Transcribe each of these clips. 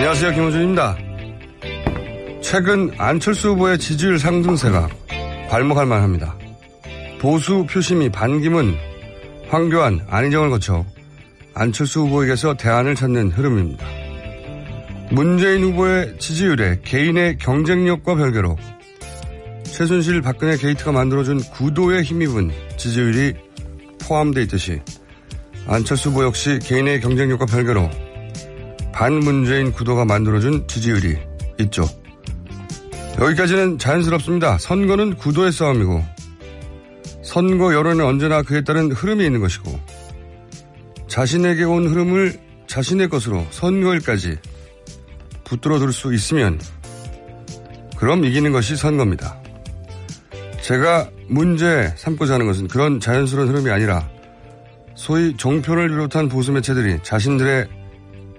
안녕하세요. 김호준입니다. 최근 안철수 후보의 지지율 상승세가 괄목할 만합니다. 보수 표심이 반기문, 황교안, 안희정을 거쳐 안철수 후보에게서 대안을 찾는 흐름입니다. 문재인 후보의 지지율에 개인의 경쟁력과 별개로 최순실 박근혜 게이트가 만들어준 구도에 힘입은 지지율이 포함되어 있듯이 안철수 후보 역시 개인의 경쟁력과 별개로 반문재인 구도가 만들어준 지지율이 있죠. 여기까지는 자연스럽습니다. 선거는 구도의 싸움이고 선거 여론은 언제나 그에 따른 흐름이 있는 것이고 자신에게 온 흐름을 자신의 것으로 선거일까지 붙들어둘 수 있으면 그럼 이기는 것이 선거입니다. 제가 문제 삼고자 하는 것은 그런 자연스러운 흐름이 아니라 소위 종편을 비롯한 보수 매체들이 자신들의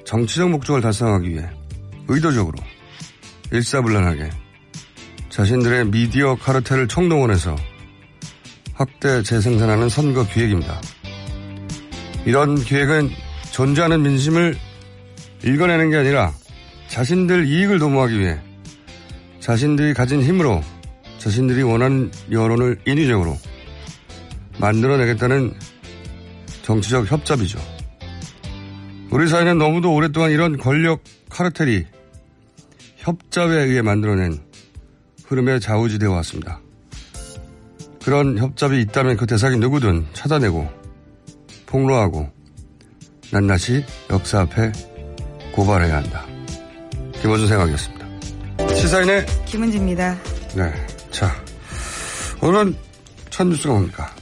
정치적 목적을 달성하기 위해 의도적으로 일사불란하게 자신들의 미디어 카르텔을 총동원해서 확대 재생산하는 선거 기획입니다. 이런 기획은 존재하는 민심을 읽어내는 게 아니라 자신들 이익을 도모하기 위해 자신들이 가진 힘으로 자신들이 원하는 여론을 인위적으로 만들어내겠다는 정치적 협잡이죠. 우리 사회는 너무도 오랫동안 이런 권력 카르텔이 협잡에 의해 만들어낸 흐름에 좌우지되어 왔습니다. 그런 협잡이 있다면 그 대상이 누구든 찾아내고 폭로하고 낱낱이 역사 앞에 고발해야 한다. 김원준 생각이었습니다. 시사인의 김은지입니다. 네. 자, 오늘은 첫 뉴스가 뭡니까?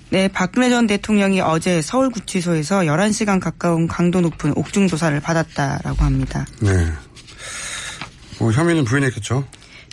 네, 박근혜 전 대통령이 어제 서울구치소에서 11시간 가까운 강도 높은 옥중 조사를 받았다라고 합니다. 네. 뭐 혐의는 부인했겠죠?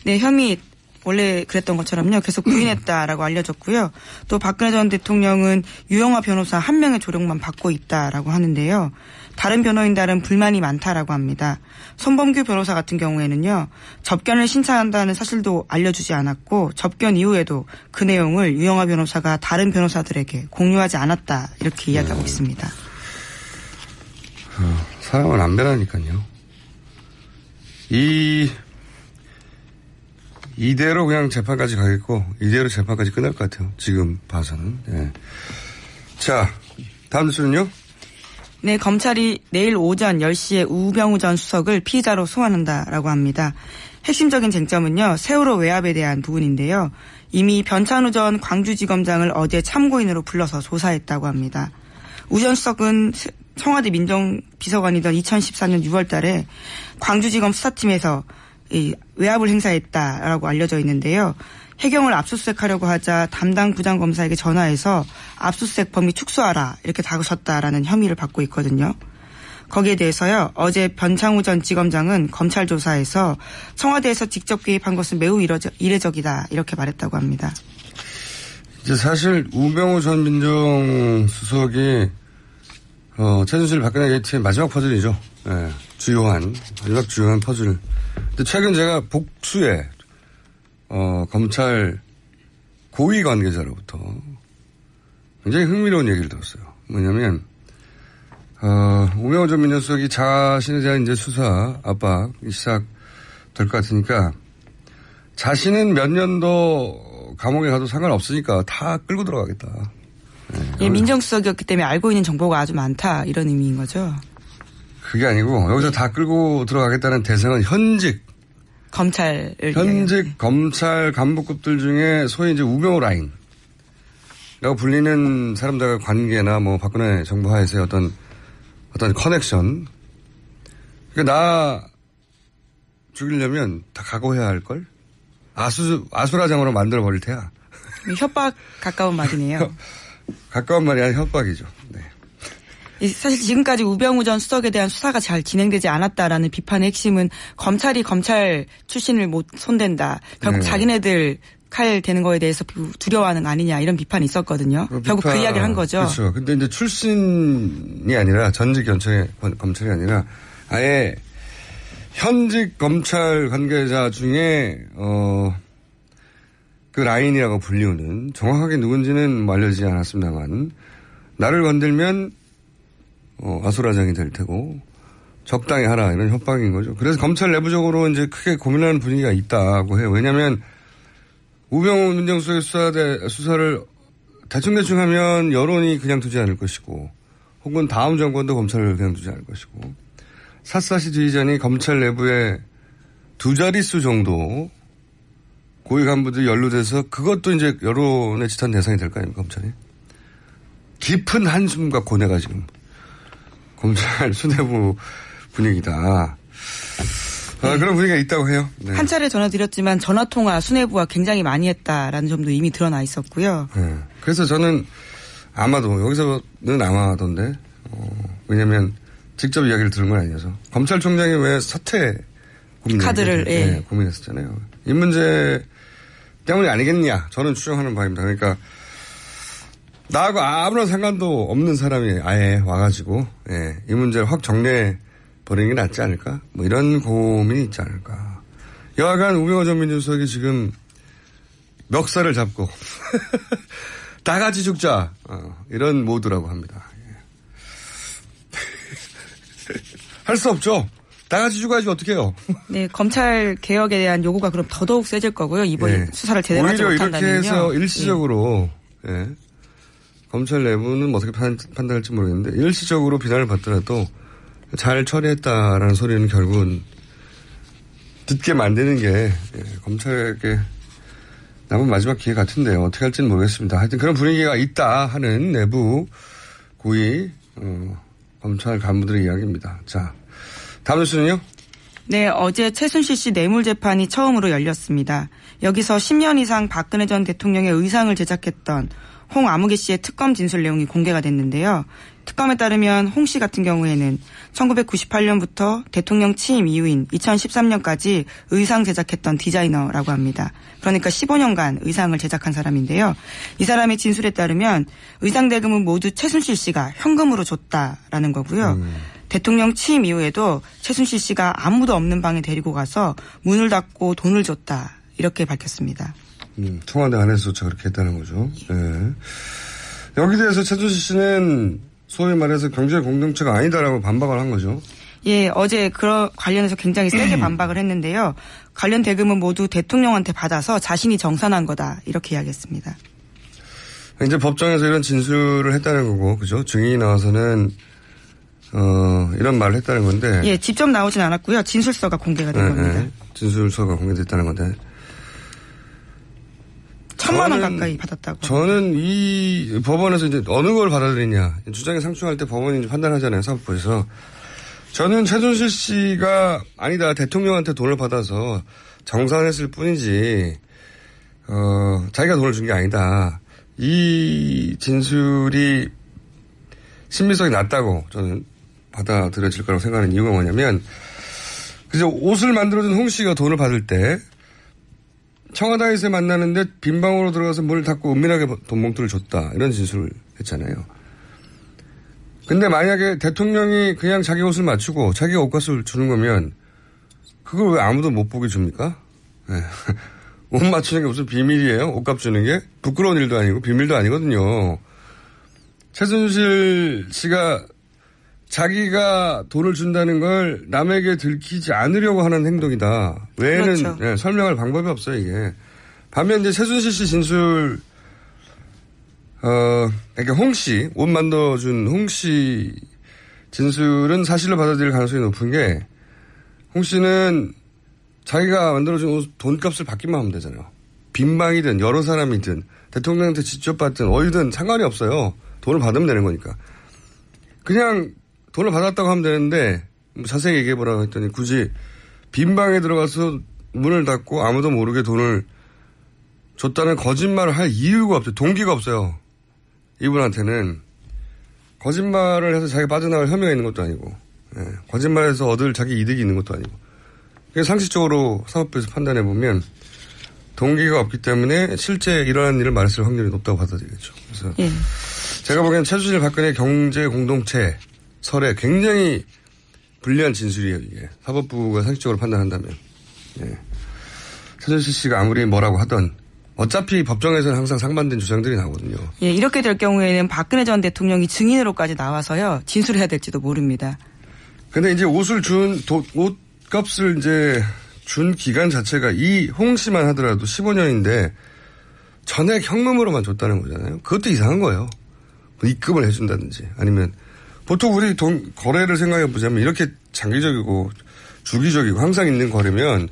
네, 혐의 원래 그랬던 것처럼요. 계속 부인했다라고 알려졌고요. 또 박근혜 전 대통령은 유영하 변호사 한 명의 조력만 받고 있다라고 하는데요. 다른 변호인들은 불만이 많다라고 합니다. 손범규 변호사 같은 경우에는요. 접견을 신청한다는 사실도 알려주지 않았고 접견 이후에도 그 내용을 유영하 변호사가 다른 변호사들에게 공유하지 않았다 이렇게 이야기하고 있습니다. 사람은 안 변하니까요. 이대로 그냥 재판까지 가겠고 이대로 재판까지 끝날 것 같아요. 지금 봐서는. 네. 자, 다음 뉴스는요? 네, 검찰이 내일 오전 10시에 우병우 전 수석을 피의자로 소환한다라고 합니다. 핵심적인 쟁점은요. 세월호 외압에 대한 부분인데요. 이미 변찬우 전 광주지검장을 어제 참고인으로 불러서 조사했다고 합니다. 우 전 수석은 청와대 민정비서관이던 2014년 6월 달에 광주지검 수사팀에서 이 외압을 행사했다라고 알려져 있는데요. 해경을 압수수색하려고 하자 담당 부장검사에게 전화해서 압수수색 범위 축소하라 이렇게 다그쳤다라는 혐의를 받고 있거든요. 거기에 대해서요. 어제 변창우 전 지검장은 검찰 조사에서 청와대에서 직접 개입한 것은 매우 이례적이다 이렇게 말했다고 합니다. 이제 사실 우병우 전 민정수석이 최순실 박근혜 게이트의 마지막 퍼즐이죠. 네, 마지막 주요한 퍼즐. 근데 최근 제가 복수에 검찰 고위 관계자로부터 굉장히 흥미로운 얘기를 들었어요. 뭐냐면 우병우 전 민정수석이 자신에 대한 이제 수사 압박이 시작될 것 같으니까 자신은 몇 년도 감옥에 가도 상관없으니까 다 끌고 들어가겠다. 네, 예, 민정수석이었기 때문에 알고 있는 정보가 아주 많다 이런 의미인 거죠. 그게 아니고 여기서 다 끌고 들어가겠다는 대상은 현직 검찰 간부급들 중에 소위 이제 우병우 라인라고 불리는 사람들과 관계나 뭐 박근혜 정부 하에서의 어떤 커넥션. 그러니까 나 죽이려면 다 각오해야 할 걸. 아수라장으로 만들어 버릴 테야. 협박 가까운 말이네요. 가까운 말이 아니라 협박이죠. 네. 사실 지금까지 우병우 전 수석에 대한 수사가 잘 진행되지 않았다라는 비판의 핵심은 검찰이 검찰 출신을 못 손댄다. 결국 자기네들 칼 대는 거에 대해서 두려워하는 거 아니냐 이런 비판이 있었거든요. 결국 그 이야기를 한 거죠. 그렇죠. 근데 이제 출신이 아니라 전직 검찰이 아니라 아예 현직 검찰 관계자 중에 그 라인이라고 불리우는 정확하게 누군지는 알려지지 않았습니다만 나를 건들면 아수라장이 될 테고 적당히 하라 이런 협박인 거죠. 그래서 검찰 내부적으로 이제 크게 고민하는 분위기가 있다고 해요. 왜냐하면 우병우 민정수석의 수사를 대충대충 하면 여론이 그냥 두지 않을 것이고 혹은 다음 정권도 검찰을 그냥 두지 않을 것이고 샅샅이 뒤지자니 검찰 내부에 두 자릿수 정도 고위 간부들이 연루돼서 그것도 이제 여론의 지탄 대상이 될 거 아닙니까, 검찰이. 깊은 한숨과 고뇌가 지금 검찰 수뇌부 분위기다. 그런 분위기가 있다고 해요. 네. 한 차례 전화드렸지만 전화통화 수뇌부와 굉장히 많이 했다라는 점도 이미 드러나 있었고요. 네. 그래서 저는 아마도 여기서는 아마던데 왜냐하면 직접 이야기를 들은 건 아니어서 검찰총장이 왜 사퇴 카드를 고민했었잖아요. 이 문제 때문이 아니겠냐 저는 추정하는 바입니다. 그러니까 나하고 아무런 상관도 없는 사람이 아예 와가지고 이 문제를 확 정리해 버리는 게 낫지 않을까? 뭐 이런 고민이 있지 않을까. 여하간 우병우 전 민정수석이 지금 멱살을 잡고 다 같이 죽자 이런 모드라고 합니다. 할 수 없죠. 다 같이 죽어야지 어떻게 해요. 네, 검찰 개혁에 대한 요구가 그럼 더더욱 세질 거고요. 이번에 수사를 제대로 하지 못한다면요. 오히려 이렇게 해서 일시적으로 검찰 내부는 어떻게 판단할지 모르겠는데 일시적으로 비난을 받더라도 잘 처리했다라는 소리는 결국은 듣게 만드는 게 검찰에게 남은 마지막 기회 같은데요. 어떻게 할지는 모르겠습니다. 하여튼 그런 분위기가 있다 하는 내부 고위 검찰 간부들의 이야기입니다. 자, 다음 뉴스는요? 네, 어제 최순실 씨 뇌물재판이 처음으로 열렸습니다. 여기서 10년 이상 박근혜 전 대통령의 의상을 제작했던 홍 아무개 씨의 특검 진술 내용이 공개가 됐는데요. 특검에 따르면 홍 씨 같은 경우에는 1998년부터 대통령 취임 이후인 2013년까지 의상 제작했던 디자이너라고 합니다. 그러니까 15년간 의상을 제작한 사람인데요. 이 사람의 진술에 따르면 의상 대금은 모두 최순실 씨가 현금으로 줬다라는 거고요. 대통령 취임 이후에도 최순실 씨가 아무도 없는 방에 데리고 가서 문을 닫고 돈을 줬다. 이렇게 밝혔습니다. 청와대 안에서조차 그렇게 했다는 거죠. 네. 여기 대해서 최순실 씨는 소위 말해서 경제 공동체가 아니다라고 반박을 한 거죠. 예, 어제 그런 관련해서 굉장히 세게 반박을 했는데요. 관련 대금은 모두 대통령한테 받아서 자신이 정산한 거다. 이렇게 이야기했습니다. 이제 법정에서 이런 진술을 했다는 거고, 그죠? 증인이 나와서는 이런 말을 했다는 건데. 예, 직접 나오진 않았고요. 진술서가 공개가 된 겁니다. 진술서가 공개됐다는 건데. 1,000만 원 가까이 받았다고. 저는 이 법원에서 이제 어느 걸 받아들이냐. 주장에 상충할 때 법원이 이제 판단하잖아요. 사법부에서. 저는 최순실 씨가 아니다. 대통령한테 돈을 받아서 정산했을 뿐이지, 자기가 돈을 준 게 아니다. 이 진술이 신빙성이 낮다고 저는 받아들여질 거라고 생각하는 이유가 뭐냐면, 그죠. 옷을 만들어준 홍 씨가 돈을 받을 때 청와대에서 만나는데 빈방으로 들어가서 문을 닫고 은밀하게 돈 봉투를 줬다. 이런 진술을 했잖아요. 근데 만약에 대통령이 그냥 자기 옷을 맞추고 자기가 옷값을 주는 거면 그걸 왜 아무도 못 보게 줍니까? 네. 옷 맞추는 게 무슨 비밀이에요? 옷값 주는 게? 부끄러운 일도 아니고 비밀도 아니거든요. 최순실 씨가 자기가 돈을 준다는 걸 남에게 들키지 않으려고 하는 행동이다. 외에는 그렇죠. 설명할 방법이 없어요, 이게. 반면 이제 최순실 씨 진술, 그러니까 홍 씨, 옷 만들어준 홍 씨 진술은 사실로 받아들일 가능성이 높은 게, 홍 씨는 자기가 만들어준 옷 돈값을 받기만 하면 되잖아요. 빈방이든 여러 사람이든 대통령한테 직접 받든 어디든 상관이 없어요. 돈을 받으면 되는 거니까. 그냥 돈을 받았다고 하면 되는데 자세히 얘기해보라고 했더니 굳이 빈방에 들어가서 문을 닫고 아무도 모르게 돈을 줬다는 거짓말을 할 이유가 없어요. 동기가 없어요. 이분한테는. 거짓말을 해서 자기가 빠져나갈 혐의가 있는 것도 아니고, 거짓말해서 얻을 자기 이득이 있는 것도 아니고. 그래서 상식적으로 사법부에서 판단해보면 동기가 없기 때문에 실제 일어난 일을 말했을 확률이 높다고 받아들이겠죠. 그래서 제가 보기엔 최순실 박근혜 경제 공동체 설에 굉장히 불리한 진술이에요, 이게. 사법부가 상식적으로 판단한다면. 최순실 씨가 아무리 뭐라고 하던 어차피 법정에서는 항상 상반된 주장들이 나오거든요. 예, 이렇게 될 경우에는 박근혜 전 대통령이 증인으로까지 나와서요, 진술해야 될지도 모릅니다. 근데 이제 옷값을 이제 준 기간 자체가 이 홍 씨만 하더라도 15년인데 전액 현금으로만 줬다는 거잖아요. 그것도 이상한 거예요. 입금을 해준다든지 아니면 보통 우리 거래를 생각해 보자면 이렇게 장기적이고 주기적이고 항상 있는 거래면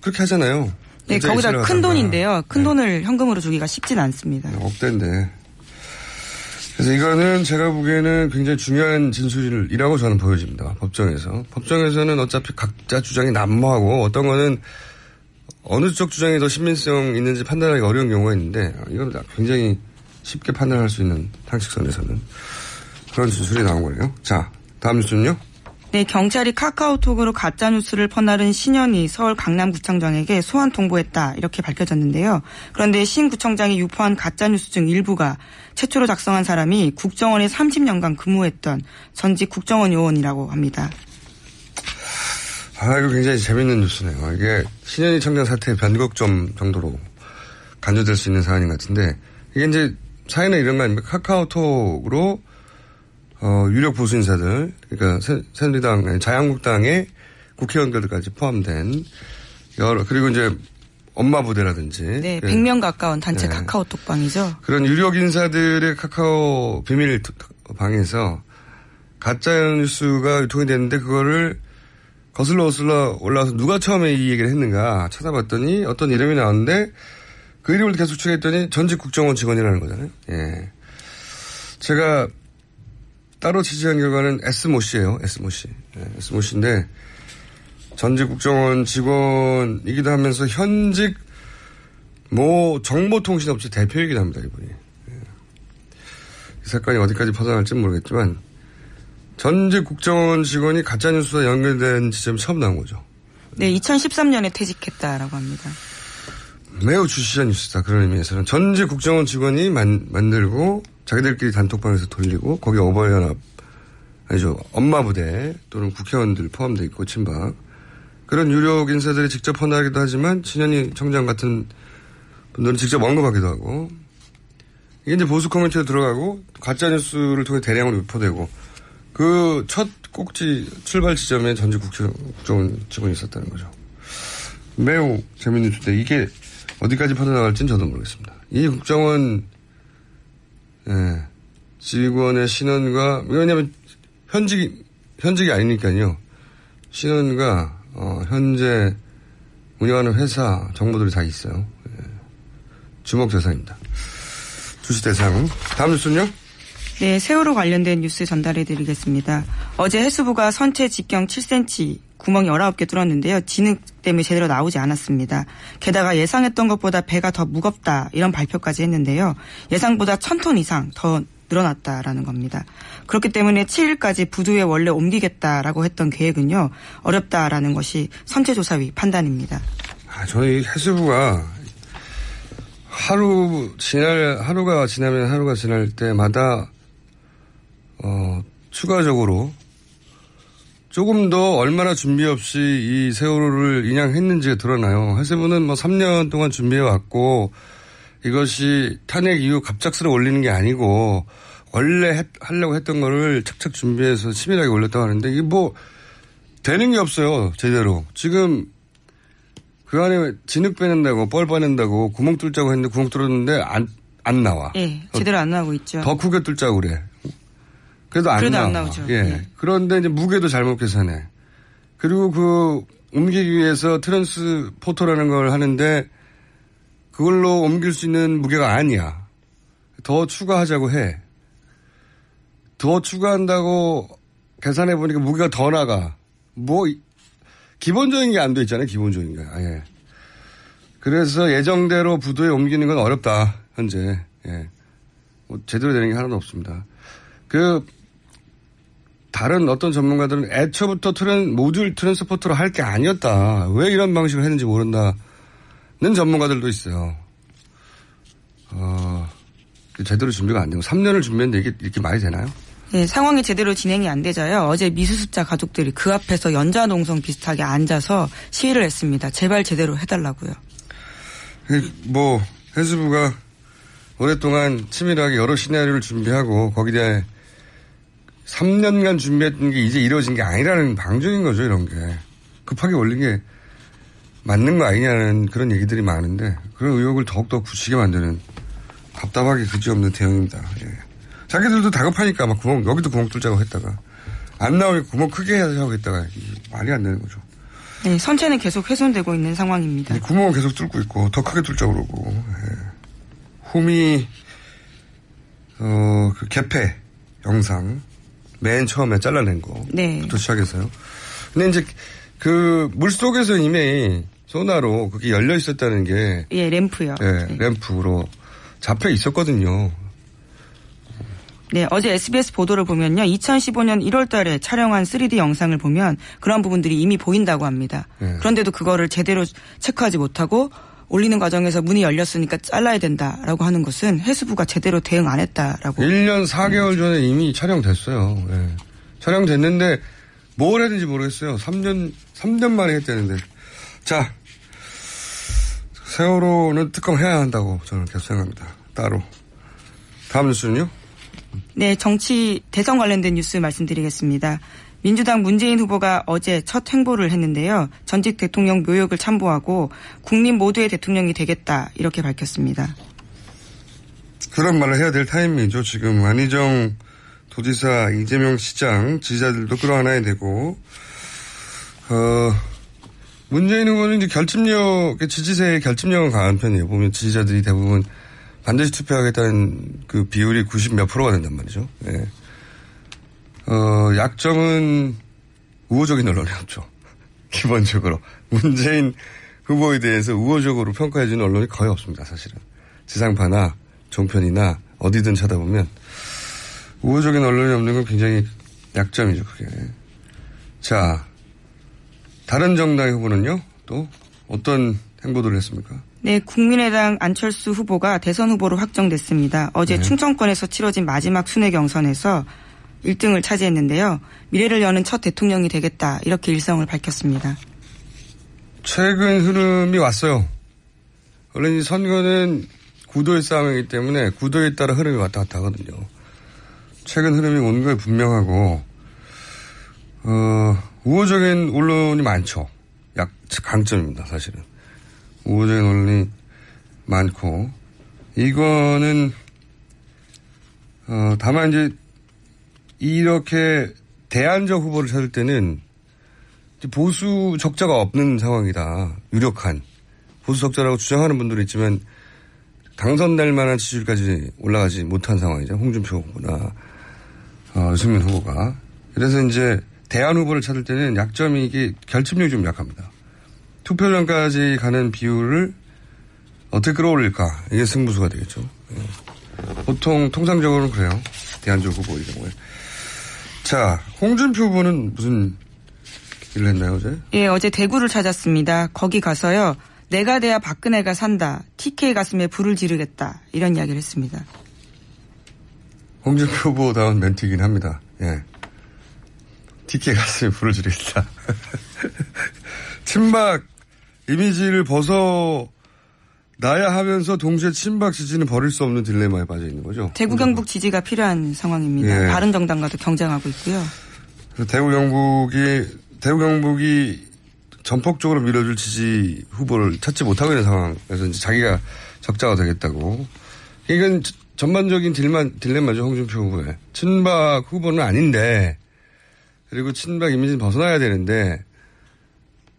그렇게 하잖아요. 네, 거기다 큰 돈인데요. 큰 돈을 현금으로 주기가 쉽진 않습니다. 억대인데. 그래서 이거는 제가 보기에는 굉장히 중요한 진술이라고 저는 보여집니다. 법정에서. 법정에서는 어차피 각자 주장이 난무하고 어떤 거는 어느 쪽 주장이 더 신빙성 있는지 판단하기 어려운 경우가 있는데 이건 굉장히 쉽게 판단할 수 있는 상식선에서는 그런 진술이 나온 거예요. 자, 다음 뉴스는요. 네, 경찰이 카카오톡으로 가짜뉴스를 퍼나른 신현희 서울 강남구청장에게 소환 통보했다 이렇게 밝혀졌는데요. 그런데 신 구청장이 유포한 가짜뉴스 중 일부가 최초로 작성한 사람이 국정원에 30년간 근무했던 전직 국정원 요원이라고 합니다. 이거 굉장히 재밌는 뉴스네요. 이게 신현희 청장 사태의 변곡점 정도로 간주될 수 있는 사안인 것 같은데 이게 이제 사연은 이런 거 아닙니까? 카카오톡으로 유력 보수 인사들, 그러니까 새누리당, 자유한국당의 국회의원들까지 포함된 그리고 이제 엄마 부대라든지. 네, 100명 가까운 단체 카카오톡방이죠. 그런 유력 인사들의 카카오 비밀 방에서 가짜 뉴스가 유통이 됐는데 그거를 거슬러 올라와서 누가 처음에 이 얘기를 했는가 찾아봤더니 어떤 이름이 나왔는데 그 이름을 계속 추적했더니 전직 국정원 직원이라는 거잖아요. 예. 제가 따로 취재한 결과는 S모 씨예요. S모 씨. 네, S모 씨인데 전직 국정원 직원이기도 하면서 현직 정보통신업체 대표이기도 합니다. 이분이. 네. 이 사건이 어디까지 퍼져나갈지는 모르겠지만 전직 국정원 직원이 가짜뉴스와 연결된 지점이 처음 나온 거죠. 네, 2013년에 퇴직했다라고 합니다. 매우 주시한 뉴스다. 그런 의미에서는 전직 국정원 직원이 만들고 자기들끼리 단톡방에서 돌리고 거기 어버이연합 아니죠. 엄마 부대 또는 국회의원들 포함되어 있고 친박 그런 유력 인사들이 직접 퍼나기도 하지만 신현희 청장 같은 분들은 직접 언급하기도 하고 이게 이제 보수 커뮤니티에 들어가고 가짜뉴스를 통해 대량으로 유포되고 그 첫 꼭지 출발 지점에 전직 국정원 직원이 있었다는 거죠. 매우 재밌는 주제. 이게 어디까지 퍼져나갈지는 저도 모르겠습니다. 이 국정원 직원의 신원과 왜냐하면 현직이 아니니까요. 신원과 현재 운영하는 회사 정보들이 다 있어요. 주목 대상입니다. 주시 대상. 다음 뉴스는요? 네, 세월호 관련된 뉴스 전달해드리겠습니다. 어제 해수부가 선체 직경 7cm 구멍 19개 뚫었는데요. 진흙 때문에 제대로 나오지 않았습니다. 게다가 예상했던 것보다 배가 더 무겁다 이런 발표까지 했는데요. 예상보다 1000톤 이상 더 늘어났다라는 겁니다. 그렇기 때문에 7일까지 부두에 원래 옮기겠다라고 했던 계획은요. 어렵다라는 것이 선체조사위 판단입니다. 저희 해수부가 하루가 지날 때마다 추가적으로 조금 더 얼마나 준비 없이 이 세월호를 인양했는지가 드러나요. 해수부는 3년 동안 준비해왔고 이것이 탄핵 이후 갑작스레 올리는 게 아니고 원래 하려고 했던 거를 착착 준비해서 치밀하게 올렸다고 하는데 이게 되는 게 없어요. 제대로. 지금 그 안에 진흙 빼낸다고 뻘 빼낸다고 구멍 뚫자고 했는데 구멍 뚫었는데 안 나와. 예, 제대로 안 나오고 있죠. 더 크게 뚫자고 그래. 그래도 안 나오죠. 예. 네. 그런데 이제 무게도 잘못 계산해. 그리고 옮기기 위해서 트랜스포터라는 걸 하는데 그걸로 옮길 수 있는 무게가 아니야. 더 추가하자고 해. 더 추가한다고 계산해 보니까 무게가 더 나가. 기본적인 게 안 돼 있잖아요. 기본적인 게. 예. 그래서 예정대로 부두에 옮기는 건 어렵다. 현재. 예. 제대로 되는 게 하나도 없습니다. 다른 어떤 전문가들은 애초부터 모듈 트랜스포터로 할 게 아니었다. 왜 이런 방식을 했는지 모른다는 전문가들도 있어요. 제대로 준비가 안 되고 3년을 준비했는데 이게 이렇게 많이 되나요? 네, 상황이 제대로 진행이 안 되자요. 어제 미수습자 가족들이 그 앞에서 연좌농성 비슷하게 앉아서 시위를 했습니다. 제발 제대로 해달라고요. 해수부가 오랫동안 치밀하게 여러 시나리오를 준비하고 거기에 3년간 준비했던 게 이제 이루어진 게 아니라는 방증인 거죠, 이런 게. 급하게 올린 게 맞는 거 아니냐는 그런 얘기들이 많은데 그런 의혹을 더욱더 굳히게 만드는 답답하게 그지없는 대응입니다. 예. 자기들도 다급하니까 막 여기도 구멍 뚫자고 했다가 안 나오니까 구멍 크게 하자고 했다가 말이 안 되는 거죠. 네, 선체는 계속 훼손되고 있는 상황입니다. 구멍은 계속 뚫고 있고 더 크게 뚫자고 그러고. 예. 홈이 그 개폐 영상 맨 처음에 잘라낸 거부터 네. 시작해서요. 근데 이제 그 물속에서 이미 소나로 그게 열려 있었다는 게 예, 램프요. 네, 네. 램프로 잡혀 있었거든요. 네, 어제 SBS 보도를 보면요. 2015년 1월 달에 촬영한 3D 영상을 보면 그런 부분들이 이미 보인다고 합니다. 네. 그런데도 그거를 제대로 체크하지 못하고 올리는 과정에서 문이 열렸으니까 잘라야 된다라고 하는 것은 해수부가 제대로 대응 안 했다라고. 1년 4개월 전에 이미 촬영됐어요. 네. 촬영됐는데 뭘 했는지 모르겠어요. 3년 만에 했다는데. 자, 세월호는 특검해야 한다고 저는 계속 생각합니다. 따로. 다음 뉴스는요? 네, 정치 대선 관련된 뉴스 말씀드리겠습니다. 민주당 문재인 후보가 어제 첫 행보를 했는데요. 전직 대통령 묘역을 참고하고 국민 모두의 대통령이 되겠다 이렇게 밝혔습니다. 그런 말을 해야 될 타이밍이죠. 지금 안희정 도지사, 이재명 시장 지지자들도 끌어안아야 되고 문재인 후보는 이제 지지세의 결집력은 강한 편이에요. 보면 지지자들이 대부분 반드시 투표하겠다는 그 비율이 90 몇 프로가 된단 말이죠. 예. 약점은 우호적인 언론이 없죠. 기본적으로. 문재인 후보에 대해서 우호적으로 평가해주는 언론이 거의 없습니다, 사실은. 지상파나 종편이나 어디든 찾아보면 우호적인 언론이 없는 건 굉장히 약점이죠, 그게. 자, 다른 정당의 후보는요? 또 어떤 행보들을 했습니까? 네, 국민의당 안철수 후보가 대선 후보로 확정됐습니다. 어제 네. 충청권에서 치러진 마지막 순회 경선에서 1등을 차지했는데요. 미래를 여는 첫 대통령이 되겠다 이렇게 일성을 밝혔습니다. 최근 흐름이 왔어요. 원래 이 선거는 구도의 싸움이기 때문에 구도에 따라 흐름이 왔다 갔다 하거든요. 최근 흐름이 온 게 분명하고 우호적인 언론이 많죠. 강점입니다, 사실은. 우호적인 언론이 많고 이거는 다만 이제 이렇게 대안적 후보를 찾을 때는 보수 적자가 없는 상황이다. 유력한 보수 적자라고 주장하는 분들이 있지만 당선될 만한 지지율까지 올라가지 못한 상황이죠. 홍준표 후보나 유승민 후보가. 그래서 이제 대안 후보를 찾을 때는 약점이 이게 결집력이 좀 약합니다. 투표전까지 가는 비율을 어떻게 끌어올릴까. 이게 승부수가 되겠죠. 보통 통상적으로는 그래요. 대안적 후보의 경우에. 자, 홍준표 후보는 무슨 일을 했나요, 어제? 예, 어제 대구를 찾았습니다. 거기 가서요. 내가 돼야 박근혜가 산다. TK 가슴에 불을 지르겠다. 이런 이야기를 했습니다. 홍준표 후보다운 멘트이긴 합니다. 예. TK 가슴에 불을 지르겠다. 친박 이미지를 벗어나야 하면서 동시에 친박 지지는 버릴 수 없는 딜레마에 빠져 있는 거죠. 대구 경북 지지가 필요한 상황입니다. 예. 바른정당과도 경쟁하고 있고요. 그래서 대구 경북이 전폭적으로 밀어줄 지지 후보를 찾지 못하고 있는 상황에서 이제 자기가 적자가 되겠다고. 이건 전반적인 딜레마죠, 홍준표 후보의. 친박 후보는 아닌데, 그리고 친박 이미지는 벗어나야 되는데,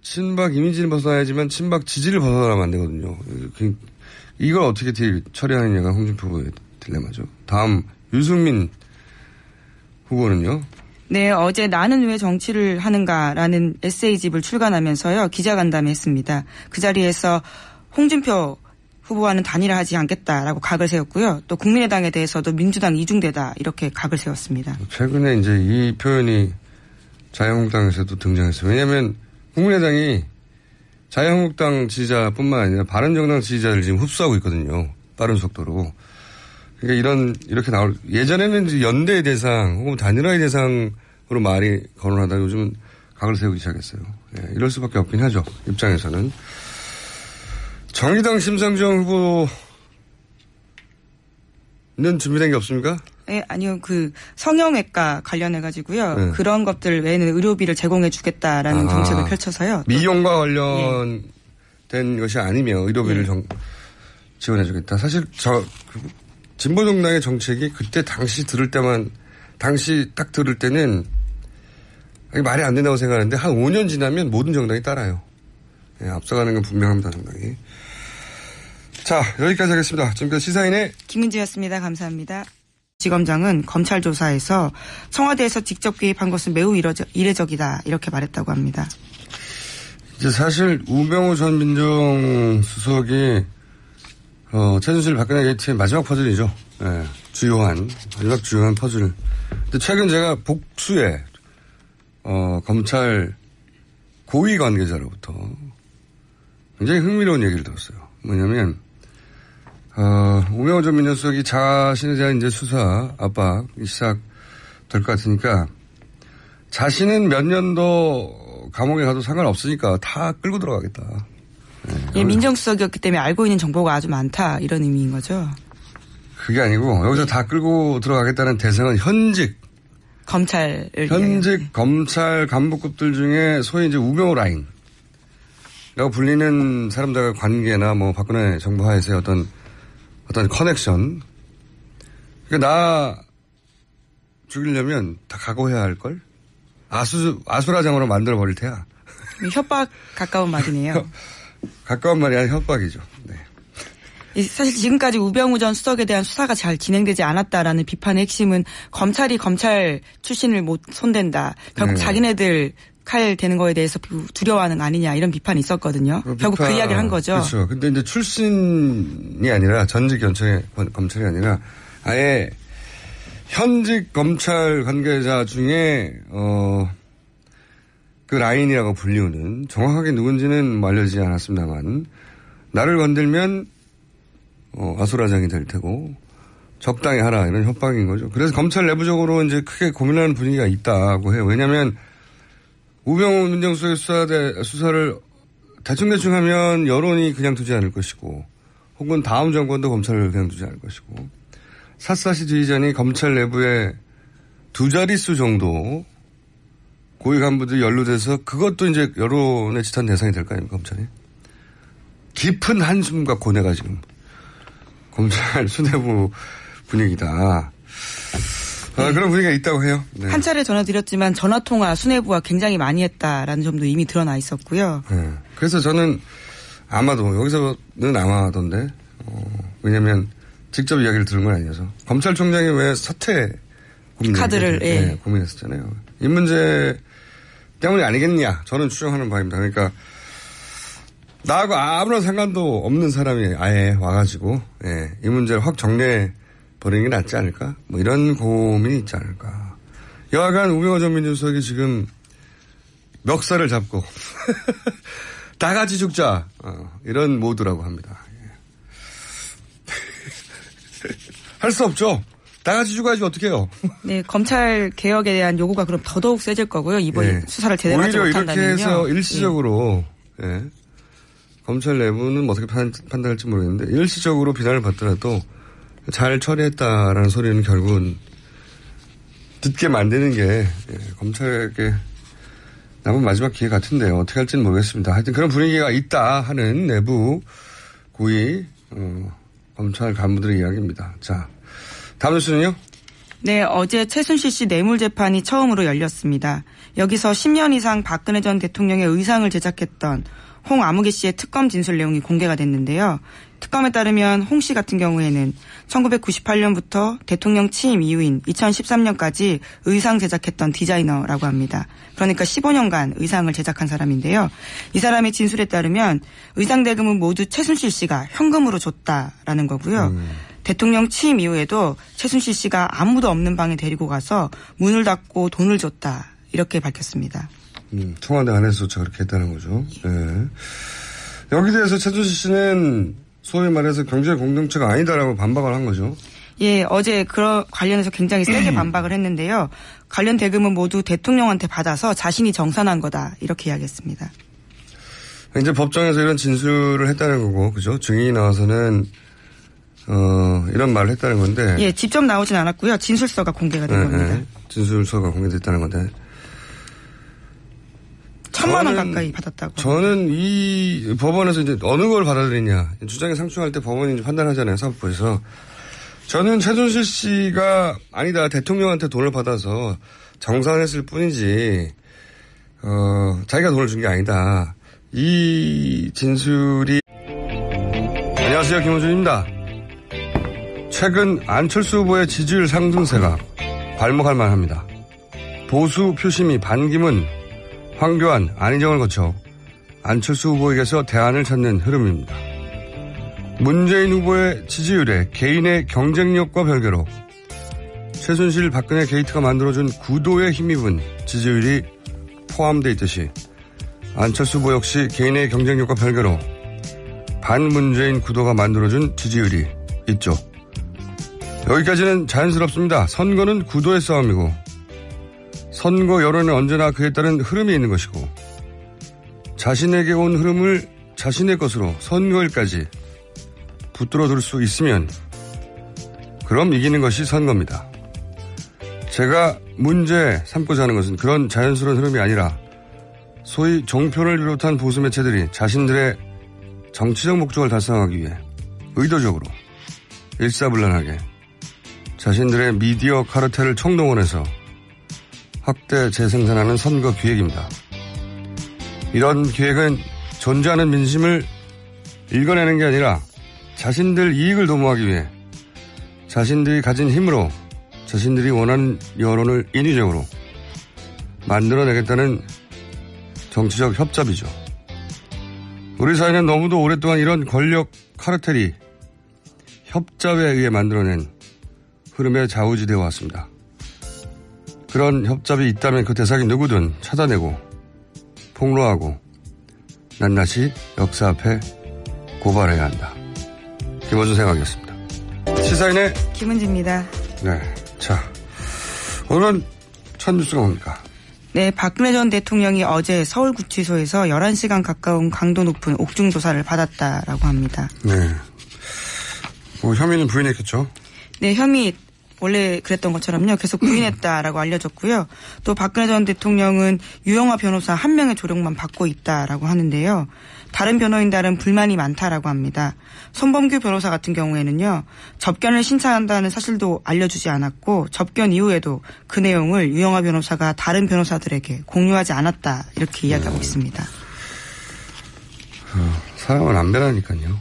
친박 이미지를 벗어나야지만 친박 지지를 벗어나면 안 되거든요. 이걸 어떻게 처리하느냐가 홍준표 후보의 딜레마죠. 다음, 유승민 후보는요? 네, 어제 나는 왜 정치를 하는가라는 에세이집을 출간하면서요. 기자간담회 했습니다. 그 자리에서 홍준표 후보와는 단일화하지 않겠다라고 각을 세웠고요. 또 국민의당에 대해서도 민주당 이중대다 이렇게 각을 세웠습니다. 최근에 이제 이 표현이 자유한국당에서도 등장했어요. 왜냐하면 국민의당이 자유한국당 지지자뿐만 아니라 바른정당 지지자를 지금 흡수하고 있거든요. 빠른 속도로. 그러니까 이렇게 예전에는 이제 연대의 대상 혹은 단일화의 대상으로 말이 거론하다가 요즘은 각을 세우기 시작했어요. 예, 이럴 수밖에 없긴 하죠. 입장에서는. 정의당 심상정 후보는 준비된 게 없습니까? 아니요. 그 성형외과 관련해가지고요. 네. 그런 것들 외에는 의료비를 제공해 주겠다라는 정책을 펼쳐서요. 미용과 관련된 것이 아니면 의료비를 지원해 주겠다. 사실 진보정당의 정책이 그때 당시 딱 들을 때는 말이 안 된다고 생각하는데 한 5년 지나면 모든 정당이 따라요. 예, 앞서가는 건 분명합니다, 정당이. 자, 여기까지 하겠습니다. 지금까지 시사인의 김은지였습니다. 감사합니다. 지검장은 검찰 조사에서 청와대에서 직접 개입한 것은 매우 이례적이다 이렇게 말했다고 합니다. 이제 사실 우병우 전 민정수석이 최순실 박근혜 게이트의 마지막 퍼즐이죠. 예, 마지막 주요한 퍼즐. 근데 최근 제가 복수에 검찰 고위 관계자로부터 굉장히 흥미로운 얘기를 들었어요. 뭐냐면 우병우 전 민정수석이 자신에 대한 이제 수사 압박이 시작될 것 같으니까 자신은 몇 년도 감옥에 가도 상관없으니까 다 끌고 들어가겠다. 예, 민정수석이었기 때문에 알고 있는 정보가 아주 많다 이런 의미인 거죠. 그게 아니고 여기서 다 끌고 들어가겠다는 대상은 현직 검찰 간부급들 중에 소위 이제 우병우 라인이라고 불리는 사람들과 관계나 뭐 박근혜 정부 하에서의 어떤 커넥션. 그러니까 나 죽이려면 다 각오해야 할 걸. 아수라장으로 만들어 버릴 테야. 협박 가까운 말이네요. 가까운 말이 아니라 협박이죠. 네. 사실 지금까지 우병우 전 수석에 대한 수사가 잘 진행되지 않았다라는 비판의 핵심은 검찰이 검찰 출신을 못 손댄다. 결국 자기네들 칼 대는 거에 대해서 두려워하는 아니냐 이런 비판이 있었거든요. 결국 그 이야기를 한 거죠. 그렇죠. 근데 이제 출신이 아니라 전직 검찰이 아니라 아예 현직 검찰 관계자 중에 그 라인이라고 불리우는 정확하게 누군지는 알려지지 않았습니다만 나를 건들면 아수라장이 될 테고 적당히 하라 이런 협박인 거죠. 그래서 검찰 내부적으로 이제 크게 고민하는 분위기가 있다고 해요. 왜냐하면 우병우 민정수석의 수사를 대충 하면 여론이 그냥 두지 않을 것이고 혹은 다음 정권도 검찰을 그냥 두지 않을 것이고 샅샅이 뒤지자니 검찰 내부에 2자릿수 정도 고위 간부들이 연루돼서 그것도 이제 여론의 지탄 대상이 될 거 아닙니까, 검찰이. 깊은 한숨과 고뇌가 지금 검찰 수뇌부 분위기다. 그런 분위기가 있다고 해요. 네. 한 차례 전화드렸지만 전화통화 수뇌부와 굉장히 많이 했다라는 점도 이미 드러나 있었고요. 네. 그래서 저는 아마도 여기서는 아마던데 왜냐하면 직접 이야기를 들은 건 아니어서 검찰총장이 왜 사퇴 카드를 고민했었잖아요. 이 문제 때문이 아니겠냐 저는 추정하는 바입니다. 그러니까 나하고 아무런 상관도 없는 사람이 아예 와가지고 이 문제를 확 정리해 버리는 게 낫지 않을까? 뭐 이런 고민이 있지 않을까. 여하간 우병우 전 민정수석이 지금 멱살을 잡고 다 같이 죽자 이런 모드라고 합니다. 할 수 없죠. 다 같이 죽어야지 어떻게 해요. 네, 검찰 개혁에 대한 요구가 그럼 더더욱 세질 거고요. 이번에 수사를 제대로 하지 못한다면요. 오히려 이렇게 해서 일시적으로 검찰 내부는 어떻게 판단할지 모르겠는데 일시적으로 비난을 받더라도 잘 처리했다라는 소리는 결국은 듣게 만드는 게 검찰에게 남은 마지막 기회 같은데요. 어떻게 할지는 모르겠습니다. 하여튼 그런 분위기가 있다 하는 내부 고위 검찰 간부들의 이야기입니다. 자, 다음 뉴스는요? 네, 어제 최순실 씨 뇌물재판이 처음으로 열렸습니다. 여기서 10년 이상 박근혜 전 대통령의 의상을 제작했던 홍 아무개 씨의 특검 진술 내용이 공개가 됐는데요. 특검에 따르면 홍 씨 같은 경우에는 1998년부터 대통령 취임 이후인 2013년까지 의상 제작했던 디자이너라고 합니다. 그러니까 15년간 의상을 제작한 사람인데요. 이 사람의 진술에 따르면 의상 대금은 모두 최순실 씨가 현금으로 줬다라는 거고요. 대통령 취임 이후에도 최순실 씨가 아무도 없는 방에 데리고 가서 문을 닫고 돈을 줬다. 이렇게 밝혔습니다. 청와대 안에서조차 그렇게 했다는 거죠. 네. 여기 대해서 최순실 씨는 소위 말해서 경제 공동체가 아니다라고 반박을 한 거죠. 예, 어제 관련해서 굉장히 세게 반박을 했는데요. 관련 대금은 모두 대통령한테 받아서 자신이 정산한 거다. 이렇게 이야기했습니다. 이제 법정에서 이런 진술을 했다는 거고, 그죠? 증인이 나와서는, 이런 말을 했다는 건데. 예, 직접 나오진 않았고요. 진술서가 공개가 된 겁니다. 네. 진술서가 공개됐다는 건데. 1,000만 원 가까이 받았다고. 저는 이 법원에서 이제 어느 걸 받아들이냐. 주장에 상충할 때 법원이 판단하잖아요. 사법부에서. 저는 최순실 씨가 아니다. 대통령한테 돈을 받아서 정산했을 뿐이지, 자기가 돈을 준 게 아니다. 이 진술이. 안녕하세요. 김호준입니다. 최근 안철수 후보의 지지율 상승세가 괄목할 만합니다. 보수 표심이 반기문, 황교안, 안희정을 거쳐 안철수 후보에게서 대안을 찾는 흐름입니다. 문재인 후보의 지지율에 개인의 경쟁력과 별개로 최순실, 박근혜 게이트가 만들어준 구도에 힘입은 지지율이 포함되어 있듯이 안철수 후보 역시 개인의 경쟁력과 별개로 반문재인 구도가 만들어준 지지율이 있죠. 여기까지는 자연스럽습니다. 선거는 구도의 싸움이고 선거 여론은 언제나 그에 따른 흐름이 있는 것이고 자신에게 온 흐름을 자신의 것으로 선거일까지 붙들어둘 수 있으면 그럼 이기는 것이 선거입니다. 제가 문제 삼고자 하는 것은 그런 자연스러운 흐름이 아니라 소위 종편을 비롯한 보수 매체들이 자신들의 정치적 목적을 달성하기 위해 의도적으로 일사불란하게 자신들의 미디어 카르텔을 총동원해서 확대 재생산하는 선거 기획입니다. 이런 기획은 존재하는 민심을 읽어내는 게 아니라 자신들 이익을 도모하기 위해 자신들이 가진 힘으로 자신들이 원하는 여론을 인위적으로 만들어내겠다는 정치적 협잡이죠. 우리 사회는 너무도 오랫동안 이런 권력 카르텔이 협잡에 의해 만들어낸 흐름에 좌우지되어 왔습니다. 그런 협잡이 있다면 그 대상이 누구든 찾아내고 폭로하고 낱낱이 역사 앞에 고발해야 한다. 김어준 생각이었습니다. 시사인의 김은지입니다. 네, 자, 오늘은 첫 뉴스가 뭡니까? 네, 박근혜 전 대통령이 어제 서울구치소에서 11시간 가까운 강도 높은 옥중 조사를 받았다라고 합니다. 네, 뭐 혐의는 부인했겠죠? 네, 혐의 원래 그랬던 것처럼요. 계속 부인했다라고 알려졌고요. 또 박근혜 전 대통령은 유영하 변호사 한 명의 조력만 받고 있다라고 하는데요. 다른 변호인들은 불만이 많다라고 합니다. 손범규 변호사 같은 경우에는요. 접견을 신청한다는 사실도 알려주지 않았고 접견 이후에도 그 내용을 유영하 변호사가 다른 변호사들에게 공유하지 않았다 이렇게 이야기하고 있습니다. 사람은 안 변하니까요.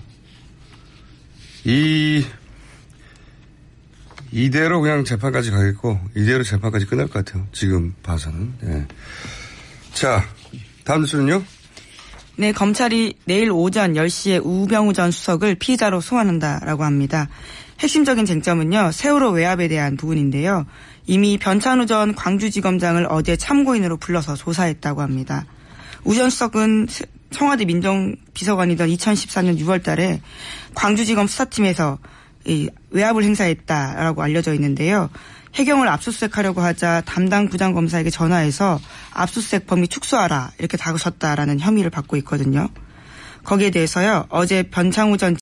이대로 그냥 재판까지 가겠고 이대로 재판까지 끝날 것 같아요. 지금 봐서는. 네. 자, 다음 뉴스는요? 네, 검찰이 내일 오전 10시에 우병우 전 수석을 피의자로 소환한다라고 합니다. 핵심적인 쟁점은요. 세월호 외압에 대한 부분인데요. 이미 변찬우 전 광주지검장을 어제 참고인으로 불러서 조사했다고 합니다. 우 전 수석은 청와대 민정비서관이던 2014년 6월 달에 광주지검 수사팀에서 외압을 행사했다라고 알려져 있는데요. 해경을 압수수색하려고 하자 담당 부장검사에게 전화해서 압수수색 범위 축소하라 이렇게 다그쳤다라는 혐의를 받고 있거든요. 거기에 대해서요. 어제 변창우 전